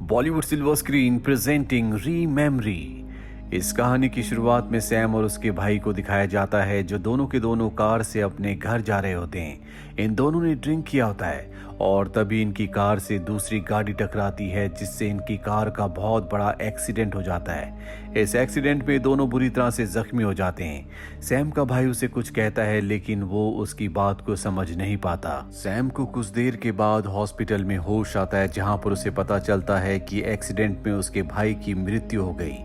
Bollywood silver screen presenting rememory. इस कहानी की शुरुआत में सैम और उसके भाई को दिखाया जाता है जो दोनों के दोनों कार से अपने घर जा रहे होते हैं। इन दोनों ने ड्रिंक किया होता है और तभी इनकी कार से दूसरी गाड़ी टकराती है जिससे इनकी कार का बहुत बड़ा एक्सीडेंट हो जाता है। इस एक्सीडेंट में दोनों बुरी तरह से जख्मी हो जाते हैं। सैम का भाई उसे कुछ कहता है लेकिन वो उसकी बात को समझ नहीं पाता। सैम को कुछ देर के बाद हॉस्पिटल में होश आता है जहां पर उसे पता चलता है कि एक्सीडेंट में उसके भाई की मृत्यु हो गई।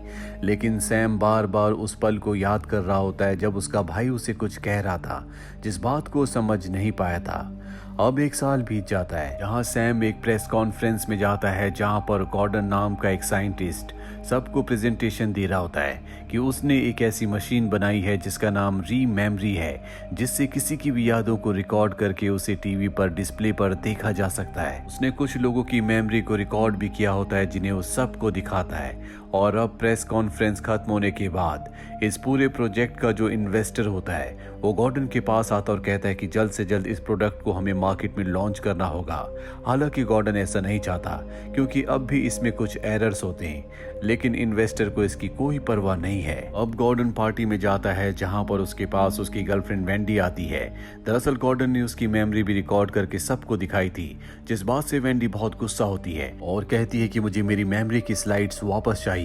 लेकिन सैम बार बार उस पल को याद कर रहा होता है जब उसका भाई उसे कुछ कह रहा था जिस बात को समझ नहीं पाया था। अब 1 साल बीत जाता है जहां सैम एक प्रेस कॉन्फ्रेंस में जाता है जहां पर गॉर्डन नाम का एक साइंटिस्ट सबको प्रेजेंटेशन दे रहा होता है कि उसने एक ऐसी मशीन बनाई है जिसका नाम रीमेमरी है, जिससे किसी की भी यादों को रिकॉर्ड करके उसे टीवी पर डिस्प्ले पर देखा जा सकता है। उसने कुछ लोगों की मेमोरी को रिकॉर्ड भी किया होता है जिन्हें वो सबको दिखाता है। और अब प्रेस कॉन्फ्रेंस खत्म होने के बाद इस पूरे प्रोजेक्ट का जो इन्वेस्टर होता है वो गॉर्डन के पास आता और कहता है कि जल्द से जल्द इस प्रोडक्ट को हमें मार्केट में लॉन्च करना होगा। हालांकि गॉर्डन ऐसा नहीं चाहता क्योंकि अब भी इसमें कुछ एरर्स होते हैं, लेकिन इन्वेस्टर को इसकी कोई परवाह नहीं है। अब गॉर्डन पार्टी में जाता है जहां पर उसके पास उसकी गर्लफ्रेंड वेंडी आती है। दरअसल गॉर्डन ने उसकी मेमोरी भी रिकॉर्ड करके सबको दिखाई थी, जिस बात से वेंडी बहुत गुस्सा होती है और कहती है कि मुझे मेरी मेमोरी की स्लाइड्स वापस चाहिए।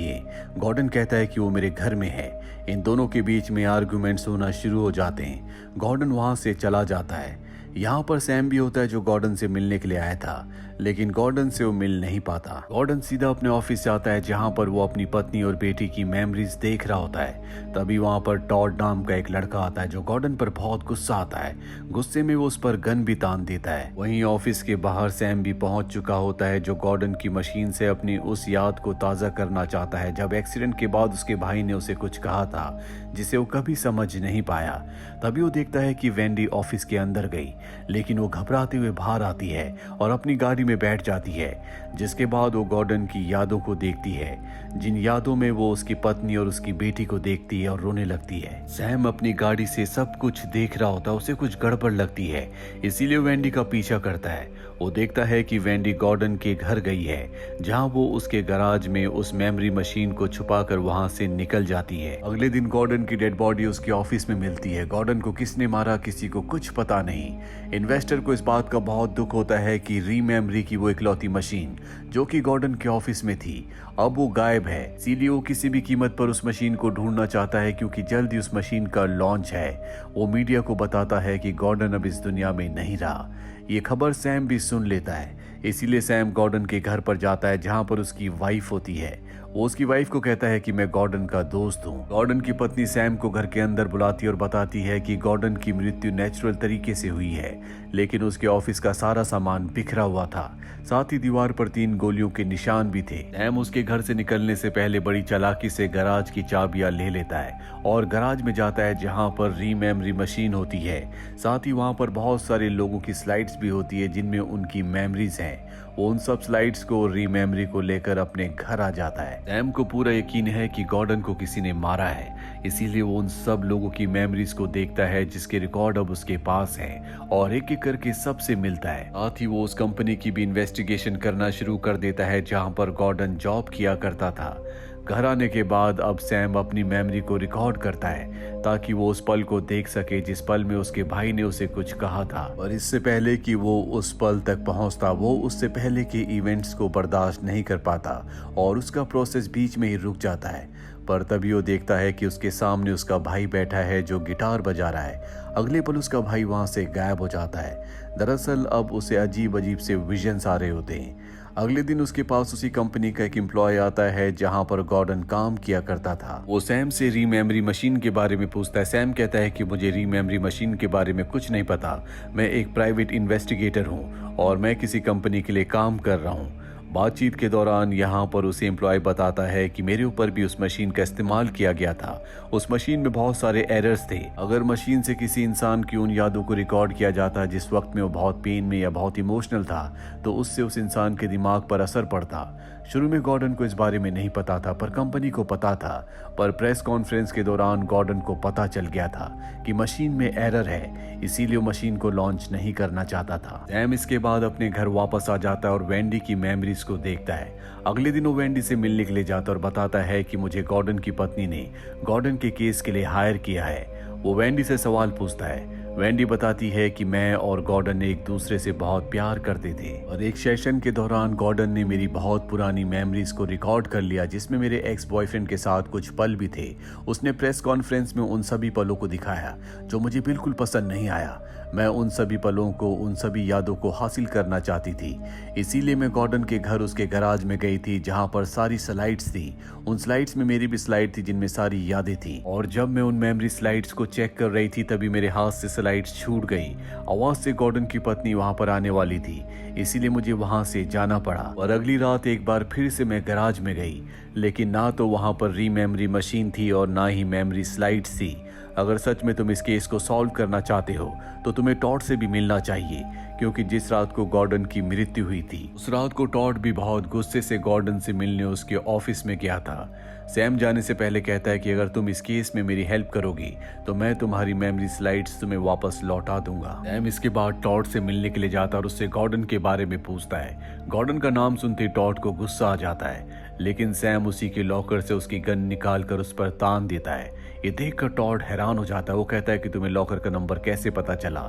गॉर्डन कहता है कि वो मेरे घर में है। इन दोनों के बीच में आर्गुमेंट्स होना शुरू हो जाते हैं। गॉर्डन वहां से चला जाता है। यहाँ पर सैम भी होता है जो गॉर्डन से मिलने के लिए आया था, लेकिन गॉर्डन से वो मिल नहीं पाता। गॉर्डन सीधा अपने ऑफिस जाता है जहाँ पर वो अपनी पत्नी और बेटी की मेमोरीज देख रहा होता है। तभी वहाँ पर टॉड नाम का एक लड़का आता है जो गॉर्डन पर बहुत गुस्सा आता है। गुस्से में वो उस पर गन भी तान देता है। वहीं ऑफिस के बाहर सैम भी पहुंच चुका होता है जो गॉर्डन की मशीन से अपनी उस याद को ताज़ा करना चाहता है जब एक्सीडेंट के बाद उसके भाई ने उसे कुछ कहा था जिसे वो कभी समझ नहीं पाया। तभी वो देखता है कि वेंडी ऑफिस के अंदर गई, लेकिन वो घबराते हुए बाहर आती है और अपनी गाड़ी में बैठ जाती है। जिसके बाद वो गॉर्डन की यादों को देखती है, जिन यादों में वो उसकी पत्नी और उसकी बेटी को देखती है और रोने लगती है। सैम अपनी गाड़ी से सब कुछ देख रहा होता है, उसे कुछ गड़बड़ लगती है, इसीलिए वेंडी का पीछा करता है। वो देखता है कि वेंडी गॉर्डन के घर गई है जहां वो उसके गराज में उस मेमोरी मशीन को छुपाकर वहां से निकल जाती है। अगले दिन गॉर्डन की डेड बॉडी उसके ऑफिस में मिलती है। गॉर्डन को किसने मारा किसी को कुछ पता नहीं। इन्वेस्टर को इस बात का बहुत दुख होता है कि रीमेमरी की वो इकलौती मशीन जो कि गॉर्डन के ऑफिस में थी अब वो गायब है। इसीलिए वो किसी भी कीमत पर उस मशीन को ढूंढना चाहता है क्योंकि जल्द ही उस मशीन का लॉन्च है। वो मीडिया को बताता है कि गॉर्डन अब इस दुनिया में नहीं रहा। ये खबर सैम भी सुन लेता है, इसीलिए सैम गॉर्डन के घर पर जाता है जहां पर उसकी वाइफ होती है। वो उसकी वाइफ को कहता है कि मैं गॉर्डन का दोस्त हूँ। गॉर्डन की पत्नी सैम को घर के अंदर बुलाती और बताती है कि गॉर्डन की मृत्यु नेचुरल तरीके से हुई है, लेकिन उसके ऑफिस का सारा सामान बिखरा हुआ था। साथ ही दीवार पर 3 गोलियों के निशान भी थे। सैम उसके घर से निकलने से पहले बड़ी चालाकी से गराज की चाबियां ले लेता है और गराज में जाता है जहां पर रीमेमरी मशीन होती है। साथ ही वहां पर बहुत सारे लोगों की स्लाइड्स भी होती है जिनमें उनकी मेमोरीज हैं। वो उन सब स्लाइड्स को रीमेमरी को लेकर अपने घर आ जाता है। सैम को पूरा यकीन है कि गॉर्डन को किसी ने मारा है, इसीलिए वो उन सब लोगों की मेमोरीज को देखता है जिसके रिकॉर्ड अब उसके पास हैं और एक एक करके सबसे मिलता है। साथ ही वो उस कंपनी की भी इन्वेस्टिगेशन करना शुरू कर देता है जहां पर गॉर्डन जॉब किया करता था। घर आने के बाद अब सैम अपनी मेमोरी को रिकॉर्ड करता है ताकि वो उस पल को देख सके जिस पल में उसके भाई ने उसे कुछ कहा था। और इससे पहले कि वो उस पल तक पहुंचता वो उससे पहले के इवेंट्स को बर्दाश्त नहीं कर पाता और उसका प्रोसेस बीच में ही रुक जाता है। पर तभी वो देखता है कि उसके सामने उसका भाई बैठा है जो गिटार बजा रहा है। अगले पल उसका भाई वहां से गायब हो जाता है। दरअसल अब उसे अजीब अजीब से विजन्स आ रहे होते हैं। अगले दिन उसके पास उसी कंपनी का एक एम्प्लॉय आता है जहां पर गॉर्डन काम किया करता था। वो सैम से रीमेमरी मशीन के बारे में पूछता है। सैम कहता है कि मुझे रीमेमरी मशीन के बारे में कुछ नहीं पता, मैं एक प्राइवेट इन्वेस्टिगेटर हूँ और मैं किसी कंपनी के लिए काम कर रहा हूँ। बातचीत के दौरान यहाँ पर उसे एम्प्लॉय बताता है कि मेरे ऊपर भी उस मशीन का इस्तेमाल किया गया था। उस मशीन में बहुत सारे एरर्स थे। अगर मशीन से किसी इंसान की उन यादों को रिकॉर्ड किया जाता जिस वक्त में वो बहुत पेन में या बहुत इमोशनल था तो उससे उस इंसान के दिमाग पर असर पड़ता। शुरू में गॉर्डन को इस बारे में नहीं पता था पर कंपनी को पता था। पर प्रेस कॉन्फ्रेंस के दौरान गॉर्डन को पता चल गया था कि मशीन में एरर है, इसीलिए वो मशीन को लॉन्च नहीं करना चाहता था। सैम इसके बाद अपने घर वापस आ जाता है और वेंडी की मेमोरीज मेमोरीज को देखता है। अगले दिन वो वेंडी से मिलने के लिए जाता है और बताता है कि मुझे गॉर्डन की पत्नी ने गॉर्डन के केस के लिए हायर किया है। वो वेंडी से सवाल पूछता है। वेंडी बताती है कि मैं और गॉर्डन एक दूसरे से बहुत प्यार करते थे और एक सेशन के दौरान गॉर्डन ने मेरी बहुत पुरानी मेमोरीज को रिकॉर्ड कर लिया, जिसमें मेरे एक्स बॉयफ्रेंड के साथ कुछ पल भी थे। उसने प्रेस कॉन्फ्रेंस में उन सभी पलों को दिखाया जो मुझे बिल्कुल पसंद नहीं आया। मैं उन सभी पलों को, उन सभी यादों को हासिल करना चाहती थी। इसीलिए मैं गॉर्डन के घर, उसके गैराज में गई थी जहां पर सारी स्लाइड्स थी। उन स्लाइड्स में मेरी भी स्लाइड थी जिनमें सारी यादें थी। और जब मैं उन मेमोरी स्लाइड्स को चेक कर रही थी तभी मेरे हाथ से स्लाइड्स छूट गई। आवाज से गॉर्डन की पत्नी वहां पर आने वाली थी, इसीलिए मुझे वहां से जाना पड़ा। और अगली रात एक बार फिर से मैं गैराज में गई, लेकिन ना तो वहां पर रीमेमोरी मशीन थी और ना ही मेमोरी स्लाइड्स थी। अगर सच में तुम इस केस को सॉल्व करना चाहते हो तो तुम्हें टॉड से भी मिलना चाहिए, क्योंकि जिस रात को गॉर्डन की मृत्यु हुई थी उस रात को टॉड भी बहुत गुस्से से गॉर्डन से मिलने उसके ऑफिस में गया था। सैम जाने से पहले कहता है कि अगर तुम इस केस में मेरी हेल्प करोगी तो मैं तुम्हारी मेमोरी स्लाइड्स तुम्हें वापस लौटा दूंगा। सैम इसके बाद टॉड से मिलने के लिए जाता है और उससे गॉर्डन के बारे में पूछता है। गॉर्डन का नाम सुनते ही टॉड को गुस्सा आ जाता है, लेकिन सैम उसी के लॉकर से उसकी गन निकाल कर उस पर तान देता है। ये देखकर टॉड हैरान हो जाता है। वो कहता है कि तुम्हें लॉकर का नंबर कैसे पता चला?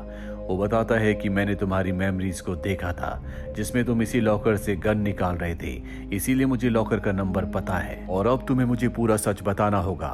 वो बताता है कि मैंने तुम्हारी मेमोरीज को देखा था जिसमें तुम इसी लॉकर से गन निकाल रहे थे, इसीलिए मुझे लॉकर का नंबर पता है और अब तुम्हें मुझे पूरा सच बताना होगा।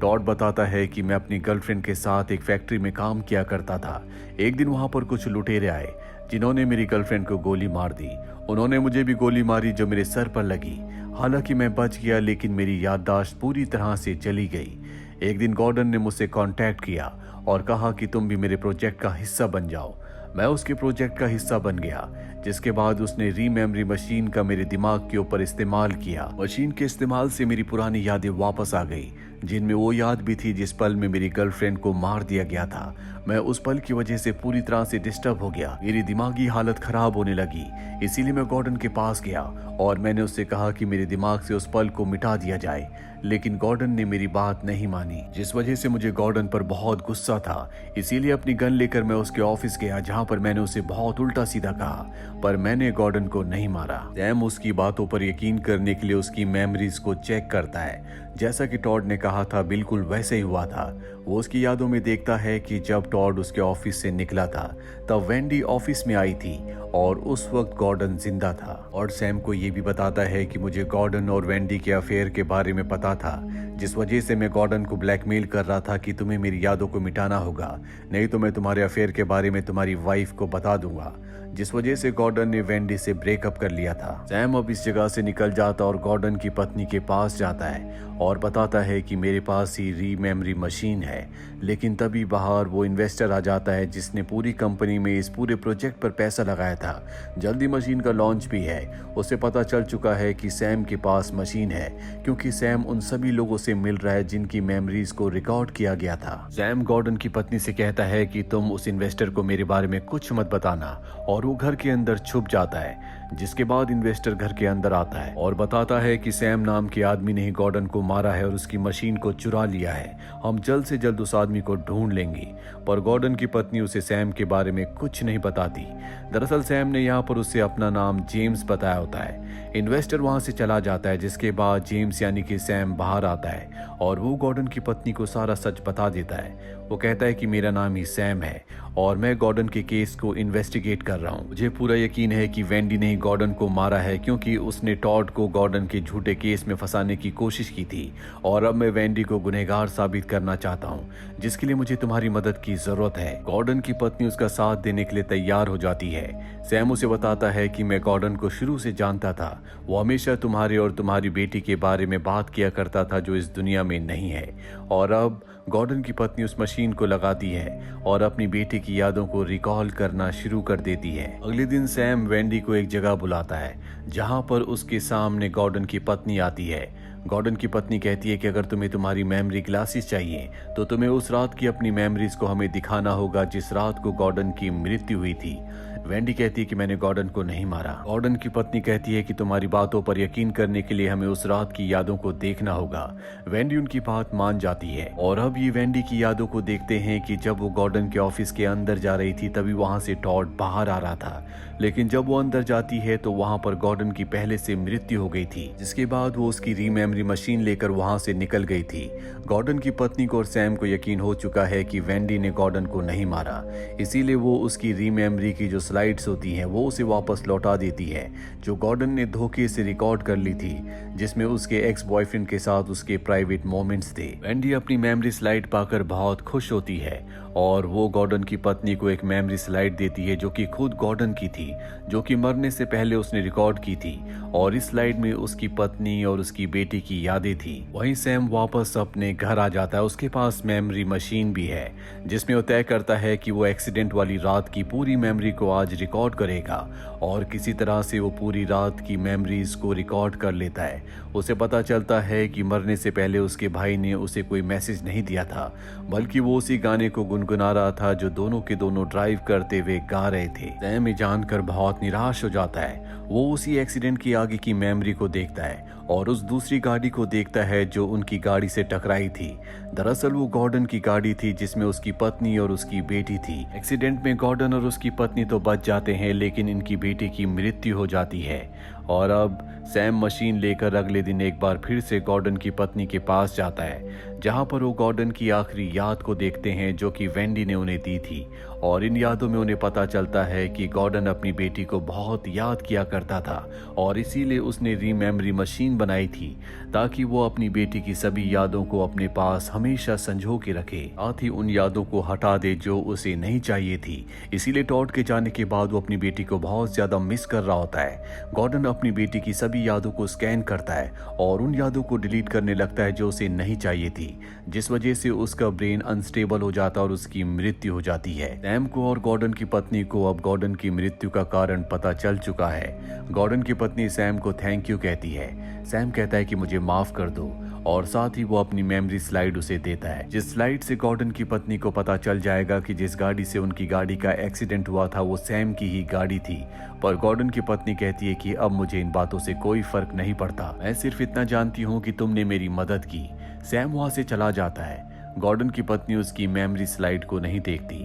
टॉड बताता है कि मैं अपनी गर्लफ्रेंड के साथ एक फैक्ट्री में काम किया करता था। एक दिन वहां पर कुछ लुटेरे आए जिन्होंने मेरी गर्लफ्रेंड को गोली मार दी। उन्होंने मुझे भी गोली मारी जो मेरे सर पर लगी। हालांकि मैं बच गया, लेकिन मेरी याददाश्त पूरी तरह से चली गई। एक दिन गॉर्डन ने मुझसे कांटेक्ट किया और कहा कि तुम भी मेरे प्रोजेक्ट का हिस्सा बन जाओ। मैं उसके प्रोजेक्ट का हिस्सा बन गया, जिसके बाद उसने रीमेमोरी मशीन का मेरे दिमाग के ऊपर इस्तेमाल किया। मशीन के इस्तेमाल से मेरी पुरानी यादें वापस आ गई, जिनमें वो याद भी थी जिस पल में मेरी गर्लफ्रेंड को मार दिया गया था। मैं उस पल की वजह से पूरी तरह से डिस्टर्ब हो गया। मेरी दिमागी हालत खराब होने लगी, इसीलिए मैं गॉर्डन के पास गया और मैंने उससे कहा कि मेरे दिमाग से उस पल को मिटा दिया जाए, लेकिन गॉर्डन ने मेरी बात नहीं मानी, जिस वजह से मुझे गॉर्डन पर बहुत गुस्सा था। इसीलिए अपनी गन लेकर मैं उसके ऑफिस गया, जहां पर मैंने उसे बहुत उल्टा सीधा कहा, पर मैंने गॉर्डन को नहीं मारा। सैम उसकी बातों पर यकीन करने के लिए उसकी मेमोरीज को चेक करता है। जैसा कि टॉड ने कहा था बिल्कुल वैसे ही हुआ था। वो उसकी यादों में देखता है कि जब टॉड उसके ऑफिस से निकला था तब वेंडी ऑफिस में आई थी और उस वक्त गॉर्डन जिंदा था। और सैम को ये भी बताता है कि मुझे गॉर्डन और वेंडी के अफेयर के बारे में पता था, जिस वजह से मैं गॉर्डन को ब्लैकमेल कर रहा था कि तुम्हें मेरी यादों को मिटाना होगा, नहीं तो मैं तुम्हारे अफेयर के बारे में तुम्हारी वाइफ को बता दूंगा, जिस वजह से गॉर्डन ने वेंडी से ब्रेकअप कर लिया था। सैम अब इस जगह से निकल जाता और गॉर्डन की पत्नी के पास जाता है और बताता है कि मेरे पास ही रीमेमोरी मशीन है। लेकिन तभी बाहर वो इन्वेस्टर आ जाता है जिसने पूरी कंपनी में इस पूरे प्रोजेक्ट पर पैसा लगाया था। जल्दी मशीन का लॉन्च भी है। उसे पता चल चुका है कि सैम के पास मशीन है, क्योंकि सैम उन सभी लोगों से मिल रहा है जिनकी मेमोरीज को रिकॉर्ड किया गया था। सैम गॉर्डन की पत्नी से कहता है कि तुम उस इन्वेस्टर को मेरे बारे में कुछ मत बताना, और वो घर के अंदर छुप जाता है। जिसके बाद इन्वेस्टर घर के अंदर आता है और बताता है कि सैम नाम के आदमी ने ही गॉर्डन को मारा है और उसकी मशीन को चुरा लिया है। हम जल्द से जल्द उस आदमी को ढूंढ लेंगे। पर गॉर्डन की पत्नी उसे सैम के बारे में कुछ नहीं बताती। दरअसल सैम ने यहाँ पर उसे अपना नाम जेम्स बताया होता है। इन्वेस्टर वहां से चला जाता है, जिसके बाद जेम्स यानी कि सैम बाहर आता है और वो गॉर्डन की पत्नी को सारा सच बता देता है। वो कहता है कि मेरा नाम ही सैम है और मैं गॉर्डन के केस को इन्वेस्टिगेट कर रहा हूँ। मुझे पूरा यकीन है कि वेंडी ने ही गॉर्डन को मारा है, क्योंकि उसने टॉड को गॉर्डन के झूठे केस में फंसाने की कोशिश की थी और अब मैं वेंडी को गुनहगार साबित करना चाहता हूँ, जिसके लिए मुझे तुम्हारी मदद की जरूरत है। गॉर्डन की पत्नी उसका साथ देने के लिए तैयार हो जाती है। सैम उसे बताता है कि मैं गॉर्डन को शुरू से जानता था। वो हमेशा तुम्हारे और तुम्हारी बेटी के बारे में बात किया करता था जो इस दुनिया में नहीं है। और अब गॉर्डन की पत्नी उस मशीन को लगाती है और अपनी बेटी की यादों को रिकॉल करना शुरू कर देती है। अगले दिन सैम वेंडी को एक जगह बुलाता है जहां पर उसके सामने गॉर्डन की पत्नी आती है। गॉर्डन की पत्नी कहती है कि अगर तुम्हें तुम्हारी मेमोरी ग्लासेस चाहिए तो तुम्हें उस रात की अपनी मेमोरीज को हमें दिखाना होगा जिस रात को गॉर्डन की मृत्यु हुई थी। वेंडी कहती है कि मैंने गॉर्डन को नहीं मारा। गॉर्डन की पत्नी कहती है कि तुम्हारी बातों पर यकीन करने के लिए हमें उस रात की यादों को देखना होगा। वेंडी उनकी बात मान जाती है और अब ये वेंडी की यादों को देखते हैं कि जब वो गॉर्डन के ऑफिस के अंदर जा रही थी तभी वहां से टॉड बाहर आ रहा था, लेकिन जब वो अंदर जाती है तो वहां पर गॉर्डन की पहले से मृत्यु हो गई थी, जिसके बाद वो उसकी रीमेमरी मशीन लेकर वहां से निकल गई थी। गॉर्डन की पत्नी को और सैम को यकीन हो चुका है कि वेंडी ने गॉर्डन को नहीं मारा, इसीलिए वो उसकी रीमेमरी की जो स्लाइड्स होती हैं वो उसे वापस लौटा देती है, जो गॉर्डन ने धोखे से रिकॉर्ड कर ली थी, जिसमें उसके एक्स बॉयफ्रेंड के साथ उसके प्राइवेट मोमेंट्स थे। वेंडी अपनी मेमोरी स्लाइड पाकर बहुत खुश होती है और वो गॉर्डन की पत्नी को एक मेमोरी स्लाइड देती है जो कि खुद गॉर्डन की थी, जो कि मरने से पहले उसने रिकॉर्ड की थी, और इस स्लाइड में उसकी पत्नी और उसकी बेटी की यादें थी। वहीं सैम वापस अपने घर आ जाता है, उसके पास मेमोरी मशीन भी है जिसमें वो तय करता है कि वो एक्सीडेंट वाली रात की पूरी मेमोरी को आज रिकॉर्ड करेगा, और किसी तरह से वो पूरी रात की मेमोरीज को रिकॉर्ड कर लेता है। उसे पता चलता है कि मरने से पहले उसके भाई ने उसे कोई मैसेज नहीं दिया था, बल्कि वो उसी गाने को गुनगुना रहा था जो दोनों के दोनों ड्राइव करते हुए गा रहे थे। सैम ये जानकर बहुत निराश हो जाता है। वो उसी एक्सीडेंट की आगे की मेमोरी को देखता है और उस दूसरी गाड़ी को देखता है जो उनकी गाड़ी से टकराई थी। दरअसल वो गॉर्डन की गाड़ी थी जिसमें उसकी पत्नी और उसकी बेटी थी। एक्सीडेंट में गॉर्डन और उसकी पत्नी तो बच जाते हैं, लेकिन इनकी बेटी की मृत्यु हो जाती है। और अब सैम मशीन लेकर अगले दिन एक बार फिर से गॉर्डन की पत्नी के पास जाता है, जहां पर वो गॉर्डन की आखिरी याद को देखते हैं जो कि वेंडी ने उन्हें दी थी, और इन यादों में उन्हें पता चलता है कि गॉर्डन अपनी बेटी को बहुत याद किया करता था और इसीलिए उसने रीमेमरी मशीन बनाई थी ताकि वो अपनी बेटी की सभी यादों को अपने पास हमेशा संजो के रखे, साथ ही उन यादों को हटा दे जो उसे नहीं चाहिए थी। इसीलिए टॉड के जाने के बाद वो अपनी बेटी को बहुत ज्यादा मिस कर रहा होता है। गॉर्डन अपनी बेटी की सभी यादों को स्कैन करता है और उन यादों को डिलीट करने लगता है जो उसे नहीं चाहिए थी, जिस वजह से उसका ब्रेन अनस्टेबल हो जाता है और उसकी मृत्यु हो जाती है। सैम को और गॉर्डन की पत्नी को अब गॉर्डन की मृत्यु का कारण पता चल चुका है। गॉर्डन की पत्नी सैम को थैंक यू कहती है। सैम कहता है कि मुझे माफ कर दो, और साथ ही वो अपनी मेमोरी स्लाइड उसे देता है, जिस स्लाइड से गॉर्डन की पत्नी को पता चल जाएगा कि जिस गाड़ी से उनकी गाड़ी का एक्सीडेंट हुआ था वो सैम की ही गाड़ी थी। पर गॉर्डन की पत्नी कहती है कि अब मुझे इन बातों से कोई फर्क नहीं पड़ता, मैं सिर्फ इतना जानती हूँ कि तुमने मेरी मदद की। सैम वहां से चला जाता है। गॉर्डन की पत्नी उसकी मेमोरी स्लाइड को नहीं देखती,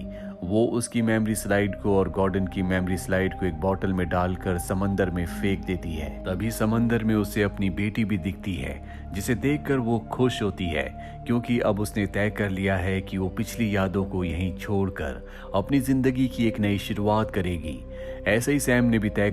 वो उसकी मेमोरी स्लाइड को और गॉर्डन की मेमोरी स्लाइड को एक बोतल में डालकर समंदर में फेंक देती है। तभी समंदर में उसे अपनी बेटी भी दिखती है, जिसे देखकर वो खुश होती है क्योंकि अब उसने तय कर लिया है कि वो पिछली यादों को यहीं छोड़कर अपनी जिंदगी की एक नई शुरुआत करेगी। ऐसा ही सैम ने भी तय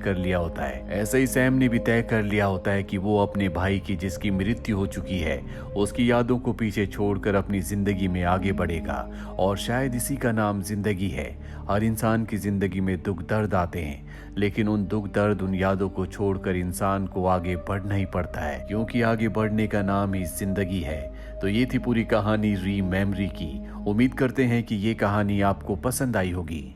कर लिया होता है कि वो अपने भाई की जिसकी मृत्यु हो चुकी है उसकी यादों को पीछे छोड़कर अपनी जिंदगी में आगे बढ़ेगा, और शायद इसी का नाम जिंदगी है। हर इंसान की जिंदगी में दुख दर्द आते हैं, लेकिन उन दुख दर्द उन यादों को छोड़कर इंसान को आगे बढ़ना ही पड़ता है, क्योंकि आगे बढ़ने का नाम ही जिंदगी है। तो ये थी पूरी कहानी रीमेमरी की। उम्मीद करते हैं कि ये कहानी आपको पसंद आई होगी।